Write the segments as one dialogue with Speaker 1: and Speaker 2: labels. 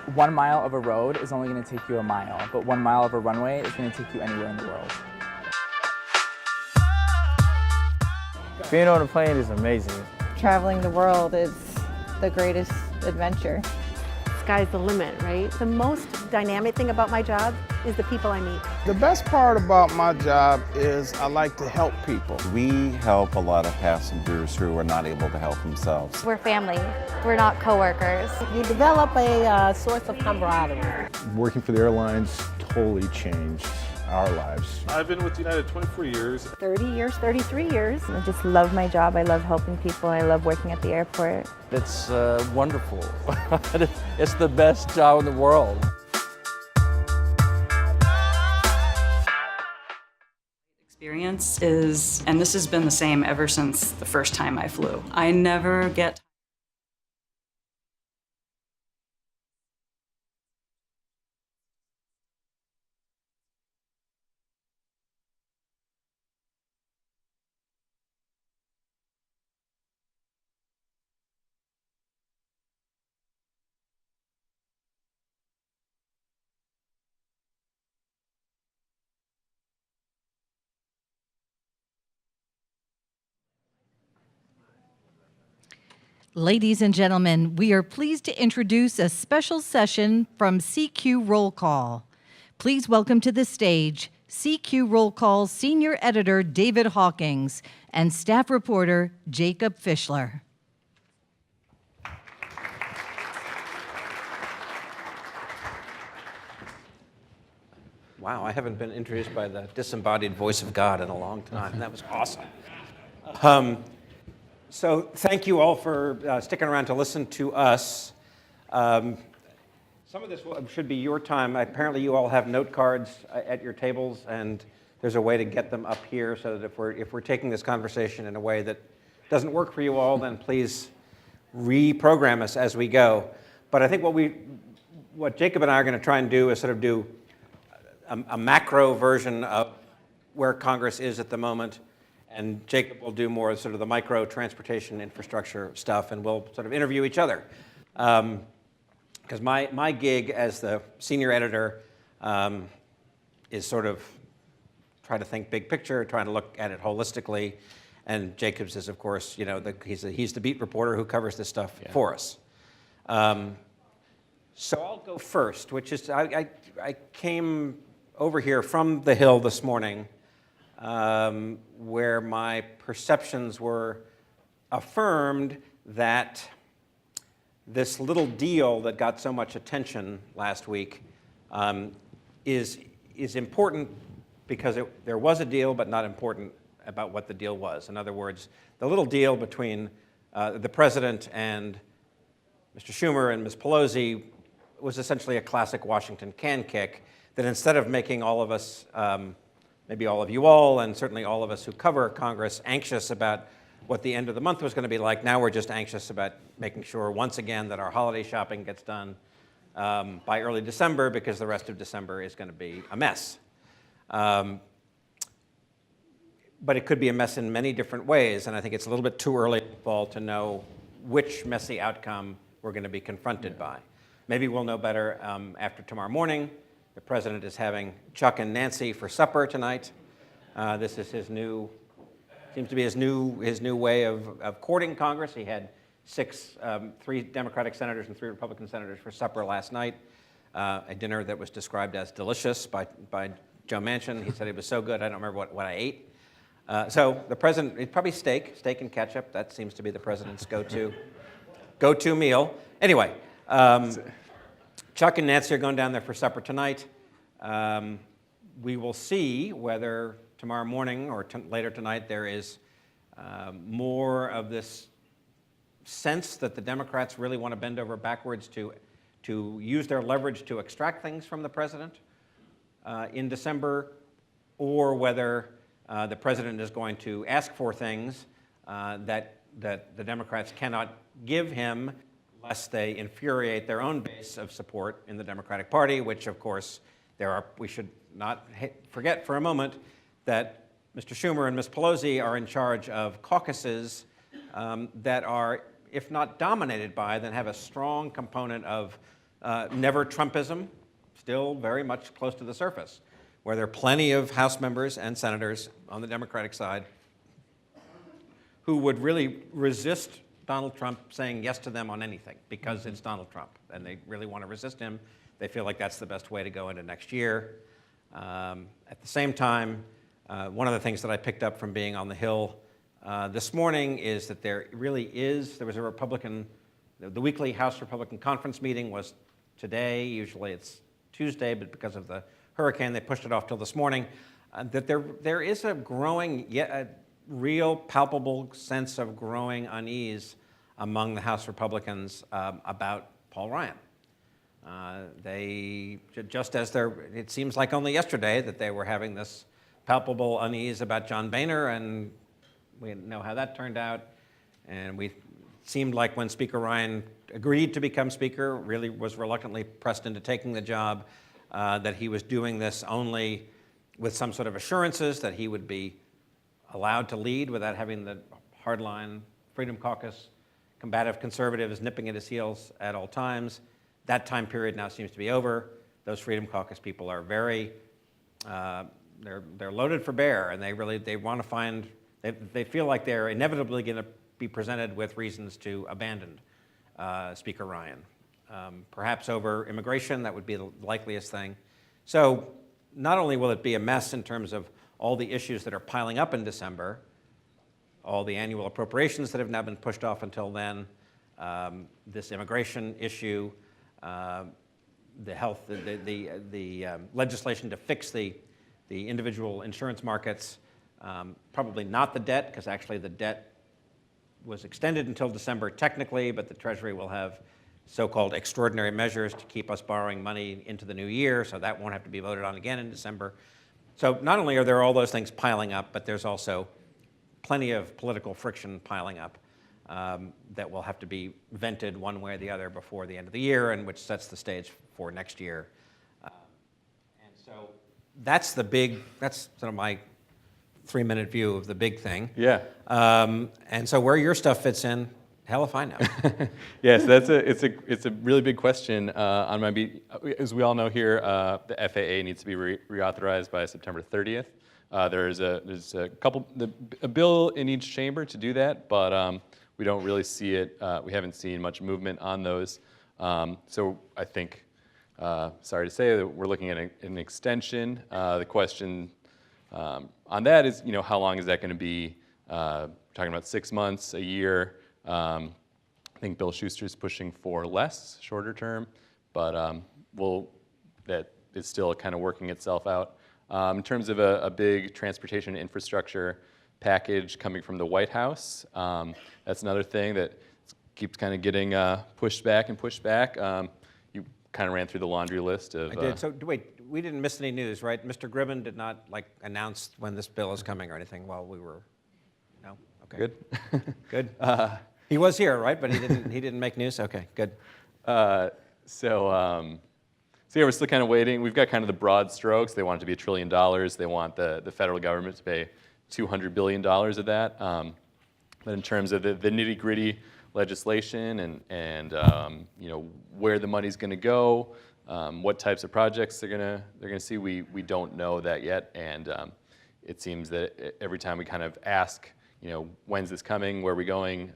Speaker 1: 1 mile of a road is only going to take you a mile, but 1 mile of a runway is going to take you anywhere in the world.
Speaker 2: Being on a plane is amazing.
Speaker 3: Traveling the world is the greatest adventure.
Speaker 4: Sky's the limit, right?
Speaker 5: The most dynamic thing about my job is the people I meet.
Speaker 6: The best part about my job is I like to help people.
Speaker 7: We help a lot of passengers who are not able to help themselves.
Speaker 8: We're family. We're not coworkers.
Speaker 5: You develop a source of camaraderie.
Speaker 9: Working for the airlines totally changed our lives.
Speaker 10: I've been with United 24 years.
Speaker 5: 30 years, 33 years.
Speaker 3: I just love my job. I love helping people. I love working at the airport.
Speaker 2: It's wonderful. It's the best job in the world.
Speaker 11: Experience is, and this has been the same ever since the first time I flew. I never get
Speaker 12: Ladies and gentlemen, we are pleased to introduce a special session from CQ Roll Call. Please welcome to the stage CQ Roll Call Senior Editor David Hawkings and staff reporter Jacob Fischler.
Speaker 13: Wow, I haven't been introduced by the disembodied voice of God in a long time. That was awesome. So thank you all for sticking around to listen to us. Some of this should be your time. Apparently you all have note cards at your tables, and there's a way to get them up here so that if we're taking this conversation in a way that doesn't work for you all, then please reprogram us as we go. But I think what Jacob and I are going to try and do is sort of do a macro version of where Congress is at the moment. And Jacob will do more sort of the micro transportation infrastructure stuff, and we'll sort of interview each other. Because my gig as the senior editor is sort of try to think big picture, trying to look at it holistically. And Jacob's is, of course, he's the beat reporter who covers this stuff for us. So I'll go first, which is I came over here from the Hill this morning, where my perceptions were affirmed that this little deal that got so much attention last week is important because there was a deal, but not important about what the deal was. In other words, the little deal between the president and Mr. Schumer and Ms. Pelosi was essentially a classic Washington can kick that instead of making all of us maybe all of you all, and certainly all of us who cover Congress, anxious about what the end of the month was going to be like. Now we're just anxious about making sure, once again, that our holiday shopping gets done by early December, because the rest of December is going to be a mess. But it could be a mess in many different ways, and I think it's a little bit too early in the fall to know which messy outcome we're going to be confronted by. Maybe we'll know better after tomorrow morning. The president is having Chuck and Nancy for supper tonight. This is seems to be his new way of courting Congress. He had 3 Democratic senators and 3 Republican senators for supper last night, a dinner that was described as delicious by Joe Manchin. He said it was so good, I don't remember what I ate. So the president, it's probably steak and ketchup. That seems to be the president's go-to meal. Anyway. Chuck and Nancy are going down there for supper tonight. We will see whether tomorrow morning or later tonight there is more of this sense that the Democrats really want to bend over backwards to use their leverage to extract things from the president in December, or whether the president is going to ask for things that the Democrats cannot give him, lest they infuriate their own base of support in the Democratic Party, which, of course, we should not forget for a moment that Mr. Schumer and Ms. Pelosi are in charge of caucuses that are, if not dominated by, then have a strong component of Never Trumpism, still very much close to the surface, where there are plenty of House members and senators on the Democratic side who would really resist Donald Trump saying yes to them on anything because it's Donald Trump, and they really want to resist him. They feel like that's the best way to go into next year. At the same time, one of the things that I picked up from being on the Hill this morning is that there was a Republican, the weekly House Republican Conference meeting was today. Usually it's Tuesday, but because of the hurricane, they pushed it off till this morning. That there is a growing, yet a real palpable sense of growing unease among the House Republicans about Paul Ryan. It seems like only yesterday that they were having this palpable unease about John Boehner, and we know how that turned out. And we seemed like when Speaker Ryan agreed to become Speaker, really was reluctantly pressed into taking the job, that he was doing this only with some sort of assurances that he would be allowed to lead without having the hardline Freedom Caucus combative conservatives nipping at his heels at all times. That time period now seems to be over. Those Freedom Caucus people are very, they're loaded for bear, and they want to find, they feel like they're inevitably going to be presented with reasons to abandon Speaker Ryan. Perhaps over immigration, that would be the likeliest thing. So not only will it be a mess in terms of all the issues that are piling up in December, all the annual appropriations that have now been pushed off until then, this immigration issue, the legislation to fix the individual insurance markets, probably not the debt, because actually the debt was extended until December technically, but the Treasury will have so-called extraordinary measures to keep us borrowing money into the new year, so that won't have to be voted on again in December. So not only are there all those things piling up, but there's also plenty of political friction piling up that will have to be vented one way or the other before the end of the year, and which sets the stage for next year. And so that's sort of my 3-minute view of the big thing.
Speaker 14: Yeah.
Speaker 13: And so where your stuff fits in, hell if I know.
Speaker 14: Yes, it's a really big question on my beat. As we all know here, the FAA needs to be reauthorized by September 30th. There's a bill in each chamber to do that, but we don't really see it. We haven't seen much movement on those. So I think, sorry to say, that we're looking at an extension. The question on that is, how long is that going to be? We're talking about 6 months, a year. I think Bill Schuster's pushing for less, shorter term, but that is still kind of working itself out. In terms of a big transportation infrastructure package coming from the White House, that's another thing that keeps kind of getting pushed back and pushed back. You kind of ran through the laundry list of...
Speaker 13: I did. So wait, we didn't miss any news, right? Mr. Gribben did not announce when this bill is coming or anything while we were... No? Okay.
Speaker 14: Good.
Speaker 13: Good. He was here, right? But he didn't make news? Okay, good.
Speaker 14: So yeah, we're still kind of waiting. We've got kind of the broad strokes. They want it to be $1 trillion. They want the federal government to pay $200 billion of that. But in terms of the nitty-gritty legislation and where the money's going to go, what types of projects they're going to see, we don't know that yet. And it seems that every time we kind of ask, when's this coming, where are we going,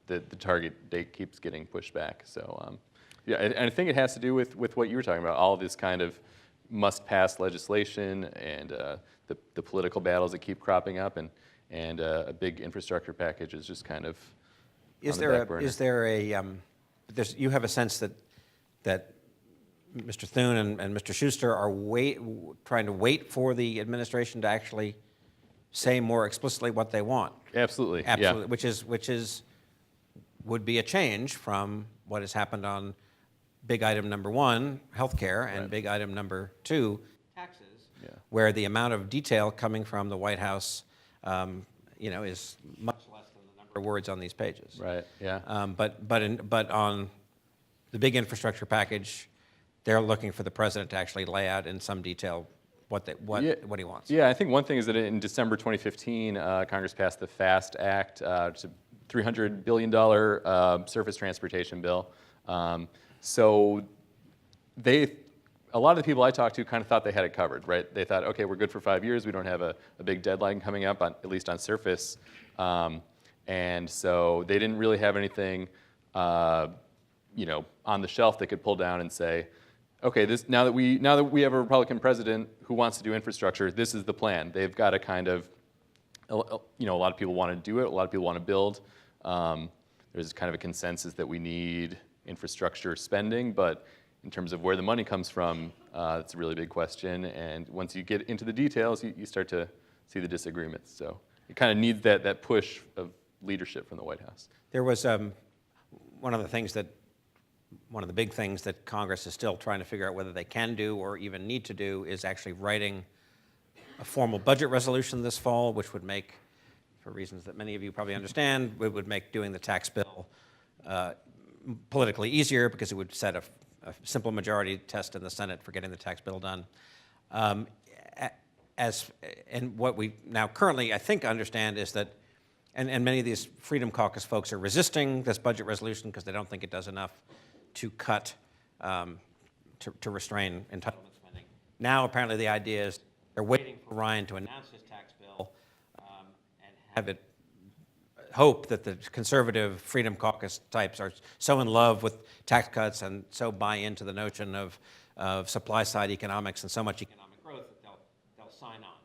Speaker 14: the target date keeps getting pushed back. So yeah, and I think it has to do with what you were talking about, all this kind of must-pass legislation and the political battles that keep cropping up, and a big infrastructure package is just kind of on the back burner.
Speaker 13: You have a sense that Mr. Thune and Mr. Schuster are trying to wait for the administration to actually say more explicitly what they want.
Speaker 14: Absolutely.
Speaker 13: Absolutely.
Speaker 14: Yeah.
Speaker 13: Which would be a change from what has happened on big item number 1, healthcare, and big item number 2, taxes, where the amount of detail coming from the White House, is much less than the number of words on these pages.
Speaker 14: Right. Yeah.
Speaker 13: But on the big infrastructure package, they're looking for the president to actually lay out in some detail what he wants.
Speaker 14: Yeah, I think one thing is that in December 2015, Congress passed the FAST Act, it's a $300 billion surface transportation bill. So a lot of the people I talked to kind of thought they had it covered, right? They thought, okay, we're good for 5 years. We don't have a big deadline coming up, at least on surface. And so they didn't really have anything, on the shelf they could pull down and say, okay, now that we have a Republican president who wants to do infrastructure, this is the plan. They've got to kind of, a lot of people want to do it. A lot of people want to build. There's kind of a consensus that we need infrastructure spending, but in terms of where the money comes from, it's a really big question. And once you get into the details, you start to see the disagreements. So it kind of needs that push of leadership from the White House.
Speaker 13: There was one of the big things that Congress is still trying to figure out whether they can do or even need to do is actually writing a formal budget resolution this fall, which would make, for reasons that many of you probably understand, it would make doing the tax bill politically easier because it would set a simple majority test in the Senate for getting the tax bill done. And what we now currently, I think, understand is that, and many of these Freedom Caucus folks are resisting this budget resolution because they don't think it does enough to cut, to restrain entitlement spending. Now, apparently, the idea is they're waiting for Ryan to announce his tax bill and have it hope that the conservative Freedom Caucus types are so in love with tax cuts and so buy into the notion of supply-side economics and so much economic growth that they'll sign on.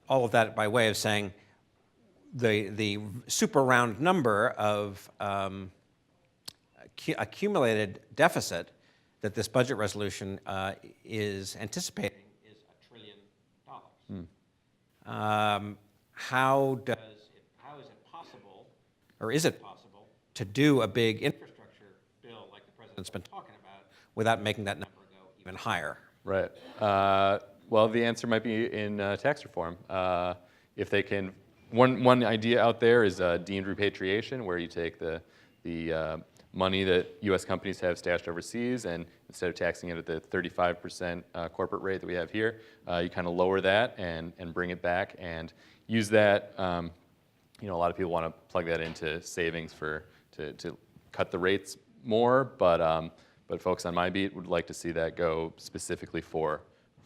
Speaker 13: All of that by way of saying the super round number of accumulated deficit that this budget resolution is anticipating is $1 trillion. How is it possible, or is it possible, to do a big infrastructure bill like the president's been talking about without making that number go even higher?
Speaker 14: Right. Well, the answer might be in tax reform. If they can, one idea out there is deemed repatriation, where you take the money that U.S. companies have stashed overseas, and instead of taxing it at the 35% corporate rate that we have here, you kind of lower that and bring it back and use that. A lot of people want to plug that into savings to cut the rates more, but folks on my beat would like to see that go specifically for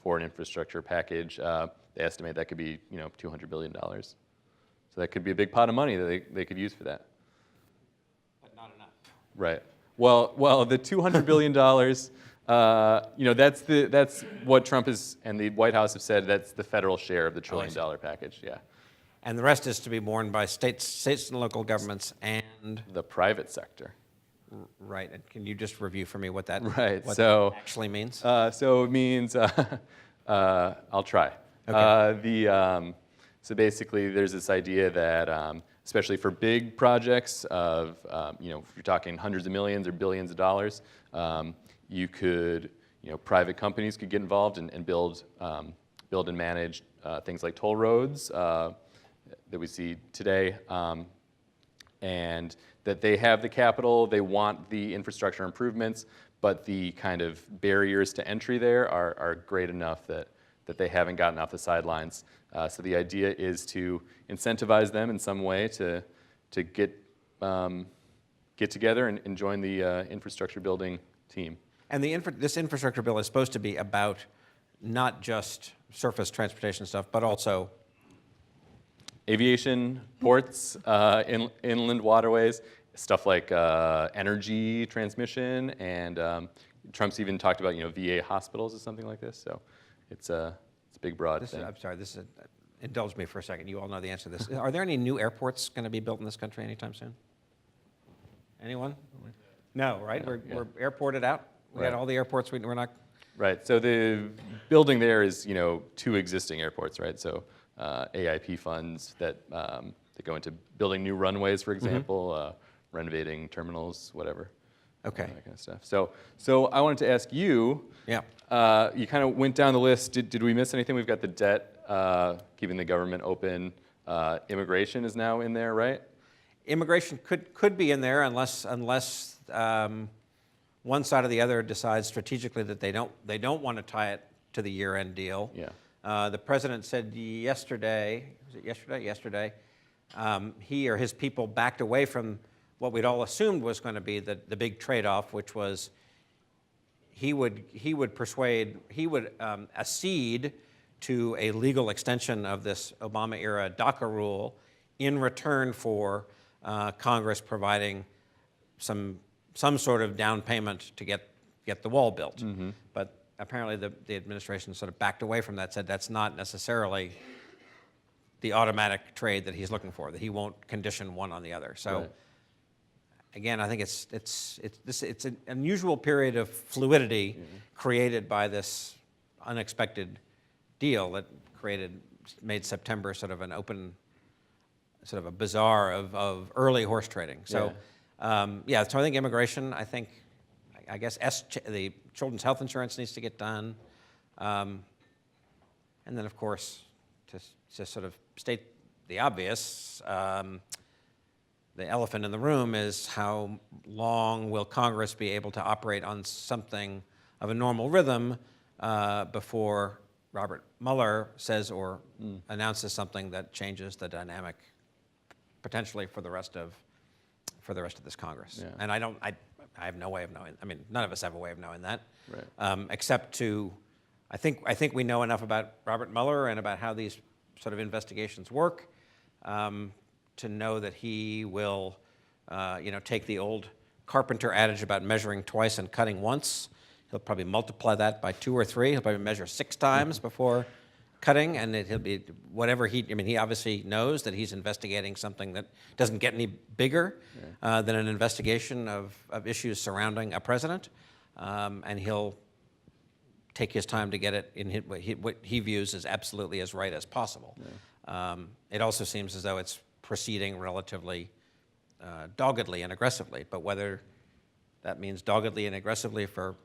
Speaker 14: an infrastructure package. They estimate that could be $200 billion. So that could be a big pot of money that they could use for that.
Speaker 13: But not enough.
Speaker 14: Right. Well, the $200 billion, that's what Trump and the White House have said. That's the federal share of the $1 trillion package. Yeah.
Speaker 13: And the rest is to be borne by states and local governments and
Speaker 14: the private sector.
Speaker 13: Right. And can you just review for me what that actually means?
Speaker 14: So it means I'll try.
Speaker 13: Okay.
Speaker 14: So basically, there's this idea that, especially for big projects of, if you're talking hundreds of millions or billions of dollars, you could, private companies could get involved and build and manage things like toll roads that we see today, and that they have the capital, they want the infrastructure improvements, but the kind of barriers to entry there are great enough that they haven't gotten off the sidelines. So the idea is to incentivize them in some way to get together and join the infrastructure building team.
Speaker 13: And this infrastructure bill is supposed to be about not just surface transportation stuff, but also
Speaker 14: aviation, ports, inland waterways, stuff like energy transmission, and Trump's even talked about VA hospitals or something like this. So it's a big, broad thing.
Speaker 13: I'm sorry. Indulge me for a second. You all know the answer to this. Are there any new airports going to be built in this country anytime soon? Anyone? No, right?
Speaker 14: No,
Speaker 13: We're airported out. We got all the airports. We're not.
Speaker 14: Right. So the building there is 2 existing airports, right? So AIP funds that go into building new runways, for example, renovating terminals, whatever.
Speaker 13: Okay.
Speaker 14: That kind of stuff. So I wanted to ask you.
Speaker 13: Yeah.
Speaker 14: You kind of went down the list. Did we miss anything? We've got the debt, keeping the government open. Immigration is now in there, right?
Speaker 13: Immigration could be in there unless one side or the other decides strategically that they don't want to tie it to the year-end deal.
Speaker 14: Yeah.
Speaker 13: The president said yesterday, he or his people backed away from what we'd all assumed was going to be the big trade-off, which was he would accede to a legal extension of this Obama-era DACA rule in return for Congress providing some sort of down payment to get the wall built. But apparently the administration sort of backed away from that, said that's not necessarily the automatic trade that he's looking for, that he won't condition one on the other. So again, I think it's an unusual period of fluidity created by this unexpected deal that made September sort of an open, sort of a bazaar of early horse trading. So so I think immigration, I guess the children's health insurance needs to get done. And then, of course, to sort of state the obvious, the elephant in the room is how long will Congress be able to operate on something of a normal rhythm before Robert Mueller says or announces something that changes the dynamic potentially for the rest of this Congress.
Speaker 14: Yeah.
Speaker 13: And I have no way of knowing. I mean, none of us have a way of knowing that,
Speaker 14: Right.
Speaker 13: except I think we know enough about Robert Mueller and about how these sort of investigations work to know that he will, take the old carpenter adage about measuring twice and cutting once. He'll probably multiply that by 2 or 3. He'll probably measure 6 times before cutting, and he'll be whatever he obviously knows that he's investigating something that doesn't get any bigger than an investigation of issues surrounding a president, and he'll take his time to get it in what he views as absolutely as right as possible. It also seems as though it's proceeding relatively doggedly and aggressively, but whether that means doggedly and aggressively for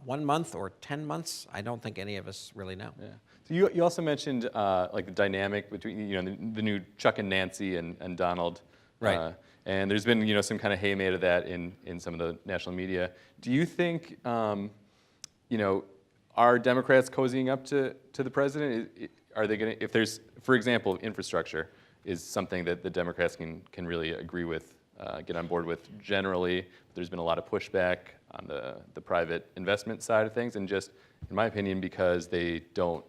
Speaker 13: 1 month or 10 months, I don't think any of us really know.
Speaker 14: Yeah. So you also mentioned like the dynamic between the new Chuck and Nancy and Donald.
Speaker 13: Right.
Speaker 14: And there's been some kind of hay made of that in some of the national media. Do you think are Democrats cozying up to the president? Are they going to, if there's, for example, infrastructure is something that the Democrats can really agree with, get on board with generally. There's been a lot of pushback on the private investment side of things, and just, in my opinion, because they don't,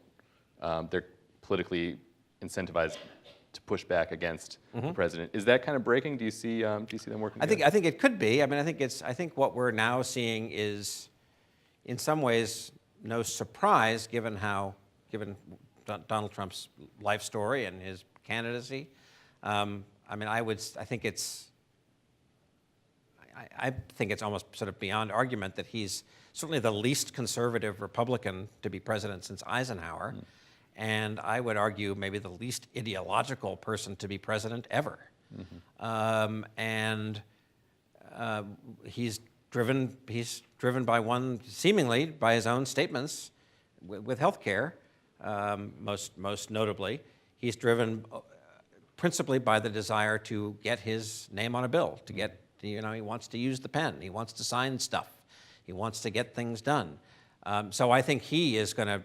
Speaker 14: they're politically incentivized to push back against the president. Is that kind of breaking? Do you see them working together?
Speaker 13: I think it could be. I mean, I think what we're now seeing is, in some ways, no surprise given Donald Trump's life story and his candidacy. I think it's almost sort of beyond argument that he's certainly the least conservative Republican to be president since Eisenhower, and I would argue maybe the least ideological person to be president ever. He's driven by seemingly by his own statements with health care, most notably. He's driven principally by the desire to get his name on a bill, he wants to use the pen, he wants to sign stuff, he wants to get things done. So I think he is going to,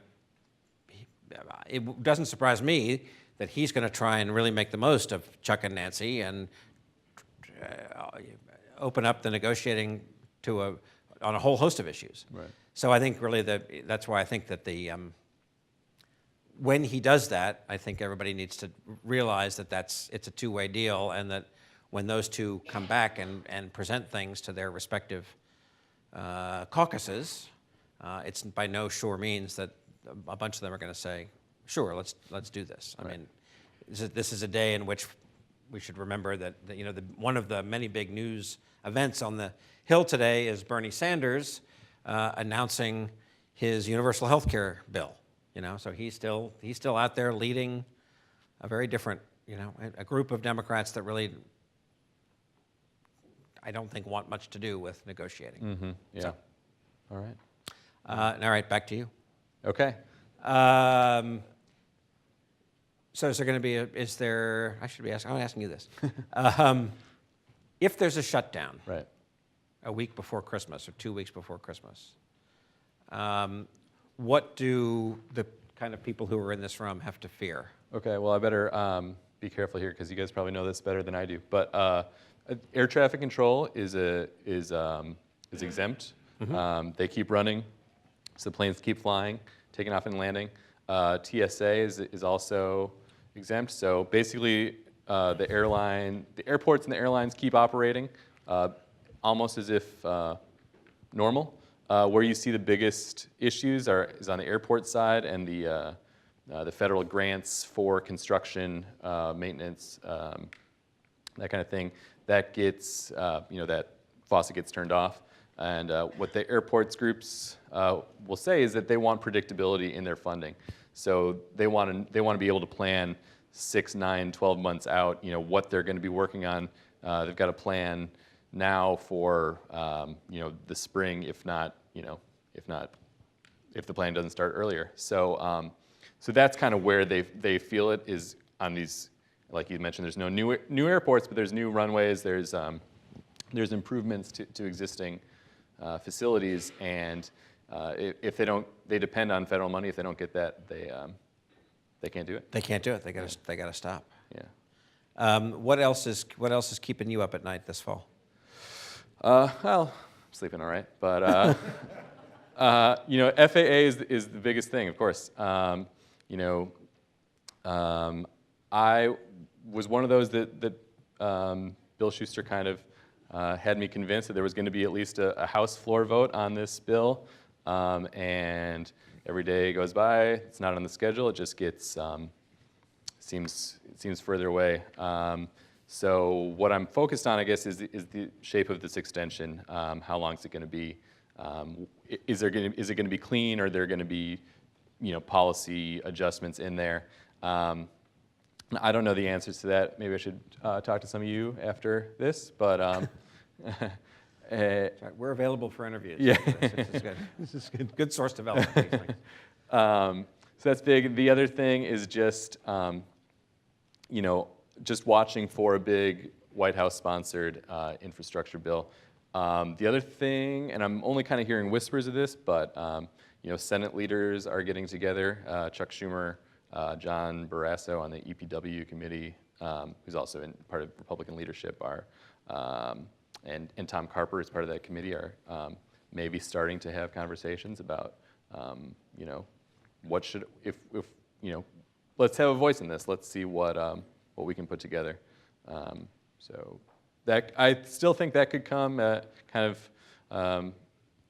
Speaker 13: it doesn't surprise me that he's going to try and really make the most of Chuck and Nancy and open up the negotiating on a whole host of issues.
Speaker 14: Right.
Speaker 13: So I think really that's why I think that when he does that, I think everybody needs to realize that it's a two-way deal, and that when those two come back and present things to their respective caucuses, it's by no sure means that a bunch of them are going to say, "Sure, let's do this." I mean, this is a day in which we should remember that one of the many big news events on the Hill today is Bernie Sanders announcing his universal health care bill. So he's still out there leading a very different, a group of Democrats that really, I don't think, want much to do with negotiating.
Speaker 14: Yeah.
Speaker 13: So.
Speaker 14: All right.
Speaker 13: All right, back to you.
Speaker 14: Okay.
Speaker 13: So is there going to be I should be asking, I'm asking you this. If there's a shutdown
Speaker 14: Right.
Speaker 13: a week before Christmas or 2 weeks before Christmas, what do the kind of people who are in this room have to fear?
Speaker 14: Okay, well, I better be careful here because you guys probably know this better than I do. But air traffic control is exempt. They keep running So the planes keep flying, taking off and landing. TSA is also exempt. So basically, the airports and the airlines keep operating almost as if normal. Where you see the biggest issues is on the airport side and the federal grants for construction, maintenance, that kind of thing. That gets, that faucet gets turned off. And what the airports groups will say is that they want predictability in their funding. So they want to be able to plan 6, 9, 12 months out, what they're going to be working on. They've got a plan now for, the spring, if the plan doesn't start earlier. So, so that's kind of where they feel it is on these, like you mentioned, there's no new airports, but there's new runways, there's improvements to existing facilities, and if they depend on federal money. If they don't get that, they can't do it.
Speaker 13: They can't do it. They got to stop.
Speaker 14: Yeah.
Speaker 13: What else is keeping you up at night this fall?
Speaker 14: Well, I'm sleeping all right, but FAA is the biggest thing, of course. I was one of those that Bill Schuster kind of had me convinced that there was going to be at least a House floor vote on this bill, and every day goes by, it's not on the schedule. It just gets seems further away. So what I'm focused on, I guess, is the shape of this extension. How long is it going to be? Is it going to be clean, or are there going to be policy adjustments in there? I don't know the answers to that. Maybe I should talk to some of you after this, but
Speaker 13: we're available for interviews.
Speaker 14: Yeah.
Speaker 13: This is good source development.
Speaker 14: So that's big. The other thing is just, just watching for a big White House-sponsored infrastructure bill. The other thing, and I'm only kind of hearing whispers of this, but Senate leaders are getting together. Chuck Schumer, John Barrasso on the EPW committee, who's also part of Republican leadership, and Tom Carper is part of that committee, are maybe starting to have conversations about, what should, if let's have a voice in this. Let's see what we can put together. So that, I still think that could come kind of.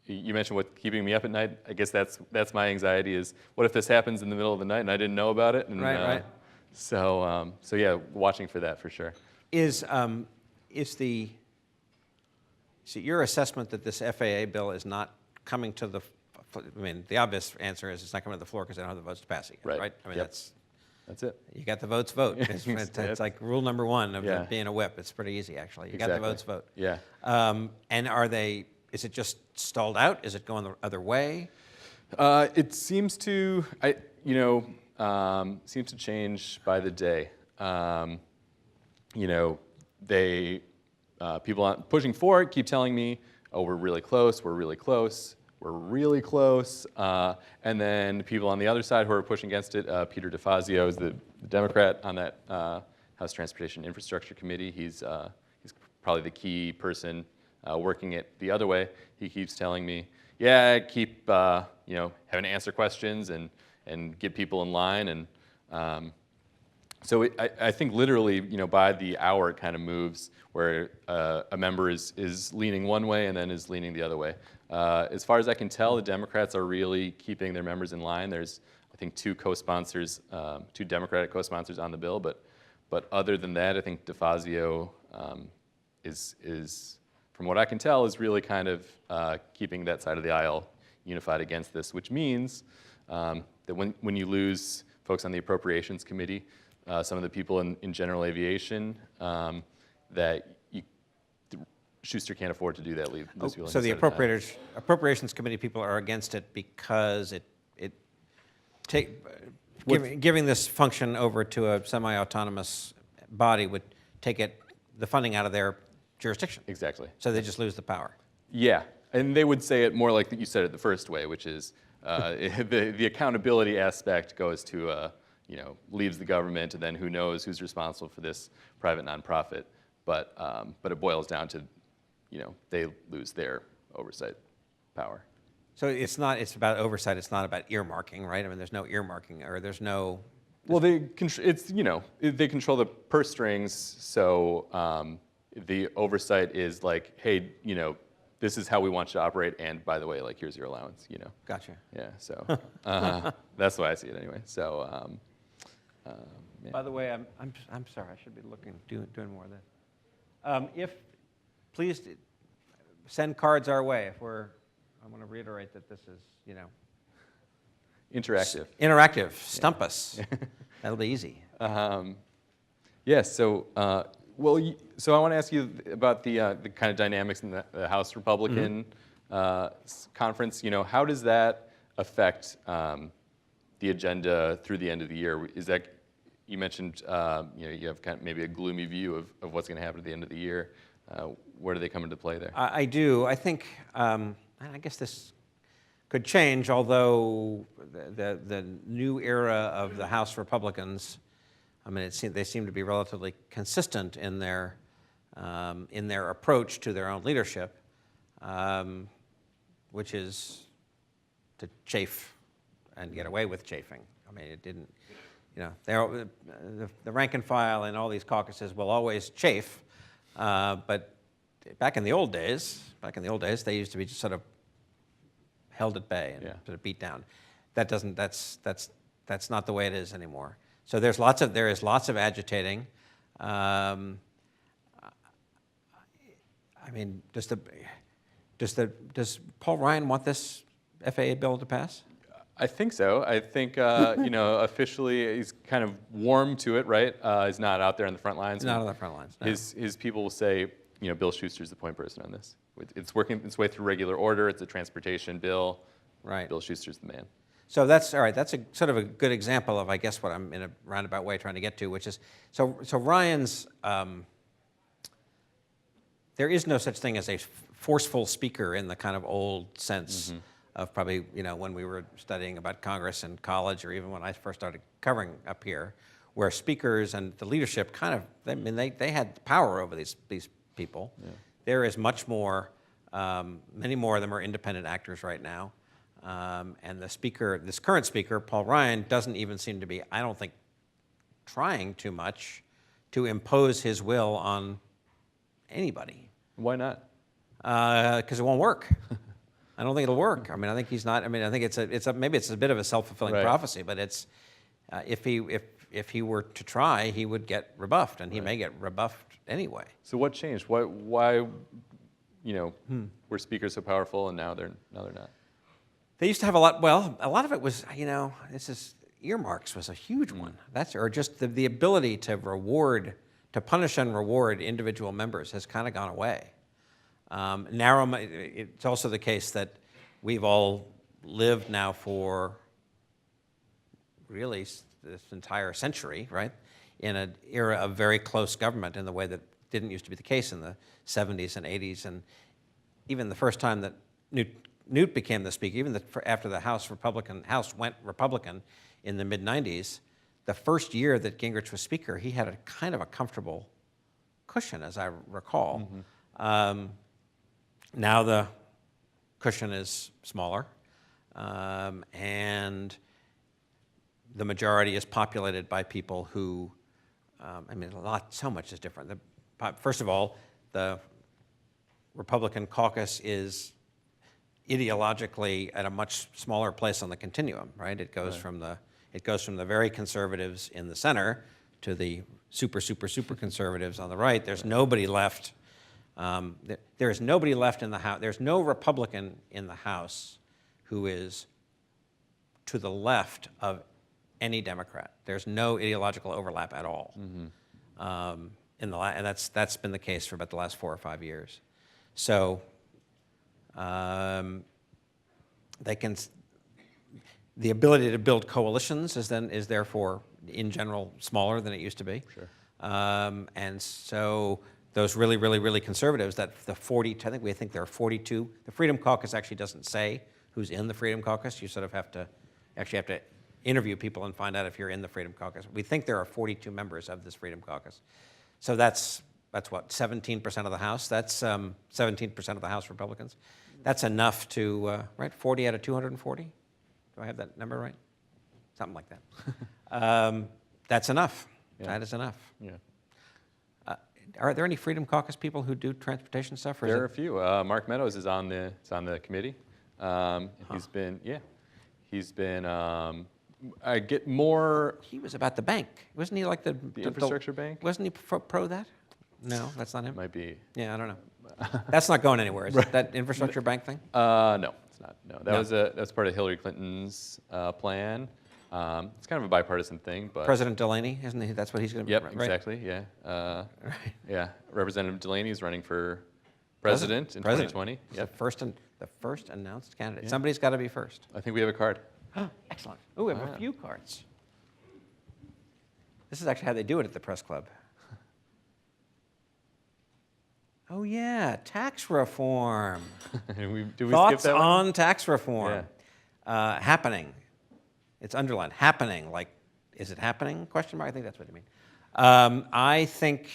Speaker 14: You mentioned what's keeping me up at night. I guess that's my anxiety is, what if this happens in the middle of the night and I didn't know about it? And,
Speaker 13: right.
Speaker 14: So yeah, watching for that for sure.
Speaker 13: Is your assessment that this FAA bill is not coming to the? I mean, the obvious answer is it's not coming to the floor because they don't have the votes to pass it. Right. I mean,
Speaker 14: that's it.
Speaker 13: You got the votes, vote. It's like rule number one of being a whip. It's pretty easy, actually. You got the votes, vote.
Speaker 14: Yeah.
Speaker 13: And is it just stalled out? Is it going the other way?
Speaker 14: It seems to, seems to change by the day. People pushing for it keep telling me, "Oh, we're really close. We're really close. We're really close." And then people on the other side who are pushing against it, Peter DeFazio is the Democrat on that House Transportation Infrastructure Committee. He's probably the key person working it the other way. He keeps telling me, "Yeah, keep having to answer questions and get people in line." And so I think literally, by the hour it kind of moves where a member is leaning one way and then is leaning the other way. As far as I can tell, the Democrats are really keeping their members in line. There's, I think, two Democratic co-sponsors on the bill, but other than that, I think DeFazio is, from what I can tell, is really kind of keeping that side of the aisle unified against this, which means that when you lose folks on the Appropriations Committee, some of the people in general aviation, that Schuster can't afford to do that.
Speaker 13: So the Appropriations Committee people are against it because giving this function over to a semi-autonomous body would take the funding out of their jurisdiction.
Speaker 14: Exactly.
Speaker 13: So they just lose the power.
Speaker 14: Yeah, and they would say it more like you said it the first way, which is the accountability aspect goes to leaves the government, and then who knows who's responsible for this private nonprofit. But it boils down to, they lose their oversight power.
Speaker 13: So it's about oversight. It's not about earmarking, right? I mean, there's no earmarking, or there's no.
Speaker 14: Well, they control the purse strings, so the oversight is like, hey, this is how we want you to operate, and by the way, like, here's your allowance,
Speaker 13: Gotcha.
Speaker 14: Yeah, so that's the way I see it anyway. So. Yeah.
Speaker 13: By the way, I'm sorry. I should be doing more of that. Please send cards our way. I want to reiterate that this is,
Speaker 14: interactive.
Speaker 13: Interactive. Stump us. That'll be easy.
Speaker 14: Yes. So, so I want to ask you about the kind of dynamics in the House Republican conference. How does that affect the agenda through the end of the year? Is that, you mentioned, you have kind of maybe a gloomy view of what's going to happen at the end of the year. Where do they come into play there?
Speaker 13: I do. I think, I guess this could change, although the new era of the House Republicans, I mean, they seem to be relatively consistent in their approach to their own leadership, which is to chafe and get away with chafing. I mean, it didn't, the rank and file in all these caucuses will always chafe, but back in the old days, they used to be just sort of held at bay and sort of beat down. That's not the way it is anymore. So there is lots of agitating. I mean, does Paul Ryan want this FAA bill to pass?
Speaker 14: I think so. I think officially he's kind of warm to it, right? He's not out there on the front lines.
Speaker 13: He's not on the front lines. No.
Speaker 14: His people will say, Bill Schuster's the point person on this. It's working its way through regular order. It's a transportation bill.
Speaker 13: Right.
Speaker 14: Bill Schuster's the man.
Speaker 13: So that's all right. That's a sort of a good example of, I guess, what I'm in a roundabout way trying to get to, which is so Ryan's. There is no such thing as a forceful speaker in the kind of old sense of probably when we were studying about Congress in college, or even when I first started covering up here, where speakers and the leadership kind of they had power over these people. Yeah. There is much more. Many more of them are independent actors right now. And the speaker, this current speaker, Paul Ryan, doesn't even seem to be, I don't think, trying too much to impose his will on anybody.
Speaker 14: Why not?
Speaker 13: Because it won't work. I don't think it'll work. I mean, I think he's not. I mean, I think maybe it's a bit of a self-fulfilling prophecy, but it's if he were to try, he would get rebuffed, and he may get rebuffed anyway.
Speaker 14: So what changed? Why were speakers so powerful, and now they're not?
Speaker 13: They used to have a lot. Well, a lot of it was, earmarks was a huge one. Or just the ability to punish and reward individual members has kind of gone away. It's also the case that we've all lived now for really this entire century, right, in an era of very close government in the way that didn't used to be the case in the 70s and 80s, and even the first time that Newt became the speaker, even after the House went Republican in the mid-90s, the first year that Gingrich was speaker, he had a kind of a comfortable cushion, as I recall. Now the cushion is smaller, and the majority is populated by people who, so much is different. First of all, the Republican caucus is ideologically at a much smaller place on the continuum, right? It goes from the very conservatives in the center to the super conservatives on the right. There's nobody left. There is nobody left in the House. There's no Republican in the House who is to the left of any Democrat. There's no ideological overlap at all. And that's been the case for about the last 4 or 5 years. So the ability to build coalitions is therefore in general smaller than it used to be.
Speaker 14: Sure.
Speaker 13: And so those really conservatives, I think there are 42. The Freedom Caucus actually doesn't say who's in the Freedom Caucus. You sort of have to interview people and find out if you're in the Freedom Caucus. We think there are 42 members of this Freedom Caucus. So that's what, 17% of the House? That's 17% of the House Republicans. That's enough to, right, 40 out of 240? Do I have that number right? Something like that. That's enough.
Speaker 14: Yeah.
Speaker 13: That is enough.
Speaker 14: Yeah.
Speaker 13: Are there any Freedom Caucus people who do transportation stuff? Or
Speaker 14: There are a few. Mark Meadows is on the committee. He's been. I get more.
Speaker 13: He was about the bank, wasn't he? Like the
Speaker 14: infrastructure bank.
Speaker 13: Wasn't he pro that? No, that's not him.
Speaker 14: Might be.
Speaker 13: Yeah, I don't know. That's not going anywhere. Is it that infrastructure bank thing?
Speaker 14: No, it's not. No, that's part of Hillary Clinton's plan. It's kind of a bipartisan thing, but
Speaker 13: President Delaney, isn't he? That's what he's going to be.
Speaker 14: Yep,
Speaker 13: right?
Speaker 14: exactly. Yeah.
Speaker 13: Right.
Speaker 14: Yeah. Representative Delaney is running for president in 2020.
Speaker 13: Yep. The first announced candidate. Yeah. Somebody's got to be first.
Speaker 14: I think we have a card.
Speaker 13: Excellent. Oh, we have a few cards. This is actually how they do it at the press club. Oh yeah, tax reform.
Speaker 14: Do we
Speaker 13: Thoughts
Speaker 14: skip that one?
Speaker 13: on tax reform? Yeah. Happening. It's underlined. Happening. Like, is it happening? Question mark. I think that's what you mean. I think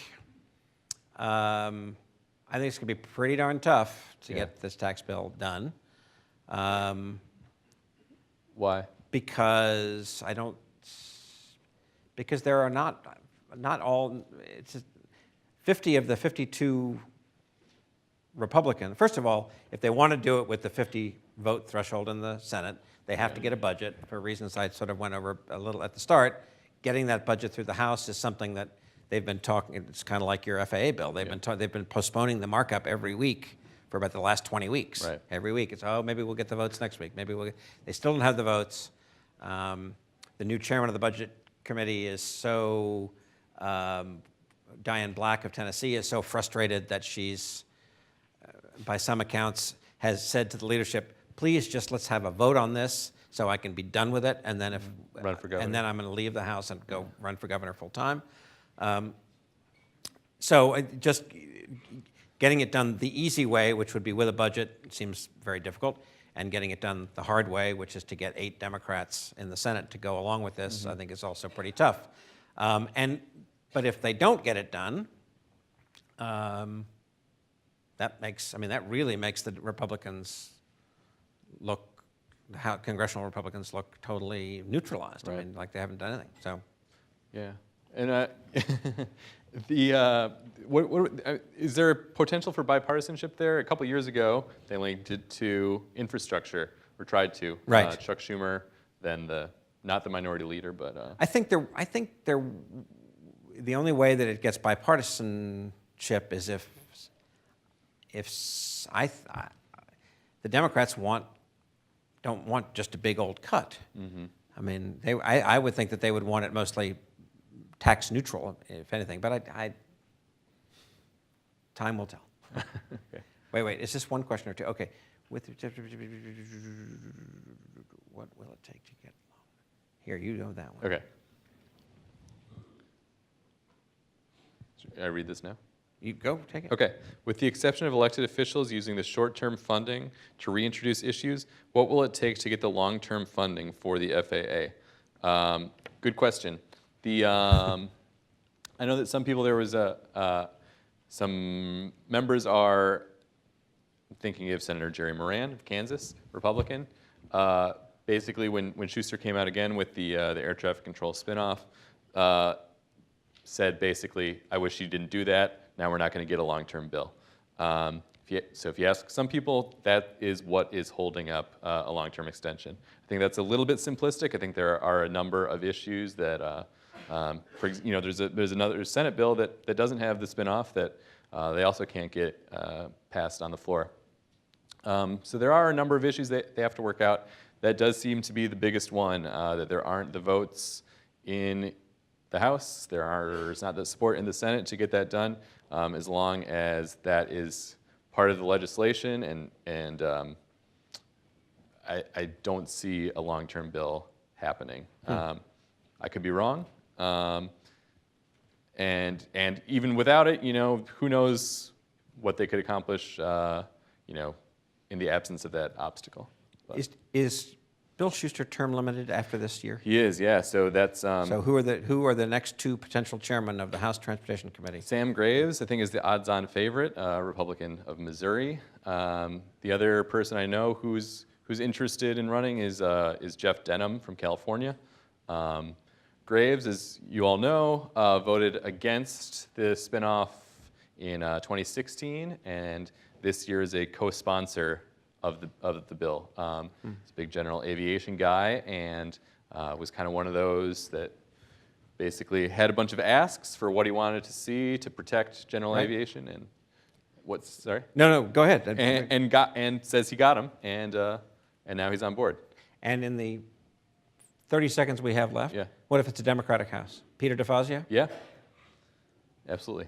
Speaker 13: it's going to be pretty darn tough to get this tax bill done.
Speaker 14: Why?
Speaker 13: Because there are not all. It's 50 of the 52 Republican. First of all, if they want to do it with the 50 vote threshold in the Senate, they have to get a budget. For reasons I sort of went over a little at the start, getting that budget through the House is something that they've been talking. It's kind of like your FAA bill. They've been postponing the markup every week for about the last 20 weeks.
Speaker 14: Right.
Speaker 13: Every week, it's maybe we'll get the votes next week. They still don't have the votes. The new chairman of the Budget Committee is so. Diane Black of Tennessee is so frustrated that she's, by some accounts, has said to the leadership, please just let's have a vote on this so I can be done with it, and then
Speaker 14: run for governor.
Speaker 13: And then I'm going to leave the House and go run for governor full time. So just getting it done the easy way, which would be with a budget, seems very difficult, and getting it done the hard way, which is to get 8 Democrats in the Senate to go along with this, I think is also pretty tough. But if they don't get it done, that really makes the Republicans look, how congressional Republicans look totally neutralized.
Speaker 14: Right.
Speaker 13: I mean, like they haven't done anything. So,
Speaker 14: yeah, and is there a potential for bipartisanship there? A couple years ago, they linked it to infrastructure, or tried to.
Speaker 13: Right.
Speaker 14: Chuck Schumer, then not the minority leader, but
Speaker 13: I think the only way that it gets bipartisanship is if the Democrats don't want just a big old cut. Mm-hmm. I mean, I would think that they would want it mostly tax neutral, if anything. But time will tell.
Speaker 14: Okay.
Speaker 13: Wait. Is this one question or two? Okay. What will it take to get along? Here, you know that one.
Speaker 14: Okay. Should I read this now?
Speaker 13: You go, take it.
Speaker 14: Okay. With the exception of elected officials using the short-term funding to reintroduce issues, what will it take to get the long-term funding for the FAA? Good question. I know that some people, some members are thinking of Senator Jerry Moran of Kansas, Republican. Basically, when Schuster came out again with the air traffic control spinoff, said basically, I wish you didn't do that. Now we're not going to get a long-term bill. So if you ask some people, that is what is holding up a long-term extension. I think that's a little bit simplistic. I think there are a number of issues that, there's another Senate bill that doesn't have the spinoff that they also can't get passed on the floor. So there are a number of issues that they have to work out. That does seem to be the biggest one, that there aren't the votes in the House. There's not the support in the Senate to get that done, as long as that is part of the legislation, and I don't see a long-term bill happening. I could be wrong, and even without it, who knows what they could accomplish, in the absence of that obstacle. But.
Speaker 13: Is Bill Schuster term limited after this year?
Speaker 14: He is, yeah. So that's.
Speaker 13: So who are the next two potential chairmen of the House Transportation Committee?
Speaker 14: Sam Graves, I think, is the odds-on favorite, Republican of Missouri. The other person I know who's interested in running is Jeff Denham from California. Graves, as you all know, voted against the spinoff in 2016, and this year is a co-sponsor of the bill. He's a big general aviation guy, and was kind of one of those that basically had a bunch of asks for what he wanted to see to protect general aviation. And sorry?
Speaker 13: No, go ahead.
Speaker 14: And says he got them, and now he's on board.
Speaker 13: And in the 30 seconds we have left,
Speaker 14: Yeah.
Speaker 13: what if it's a Democratic House? Peter DeFazio?
Speaker 14: Yeah, absolutely.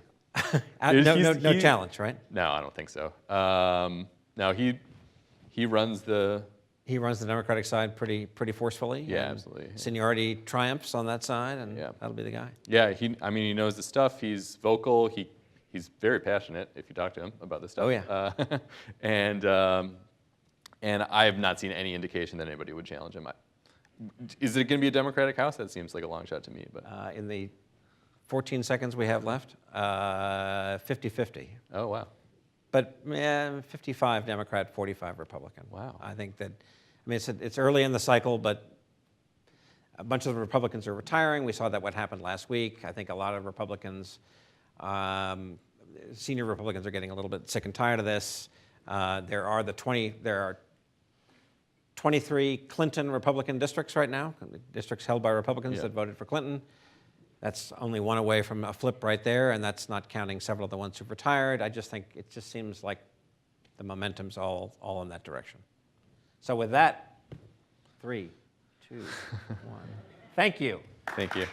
Speaker 13: No challenge, right?
Speaker 14: No, I don't think so. No, he runs the.
Speaker 13: He runs the Democratic side pretty forcefully.
Speaker 14: Yeah, absolutely.
Speaker 13: Seniority triumphs on that side, and that'll be the guy.
Speaker 14: Yeah, he knows the stuff. He's vocal. He's very passionate if you talk to him about this stuff.
Speaker 13: Oh yeah.
Speaker 14: And I have not seen any indication that anybody would challenge him. Is it going to be a Democratic House? That seems like a long shot to me. But
Speaker 13: in the 14 seconds we have left, 50-50.
Speaker 14: Oh wow.
Speaker 13: But 55 Democrat, 45 Republican.
Speaker 14: Wow.
Speaker 13: I think that, it's early in the cycle, but a bunch of the Republicans are retiring. We saw that what happened last week. I think a lot of Republicans, senior Republicans, are getting a little bit sick and tired of this. There are 23 Clinton Republican districts right now, districts held by Republicans that voted for Clinton. That's only one away from a flip right there, and that's not counting several of the ones who've retired. I just think it just seems like the momentum's all in that direction. So with that, 3, 2, 1. Thank you.
Speaker 14: Thank you.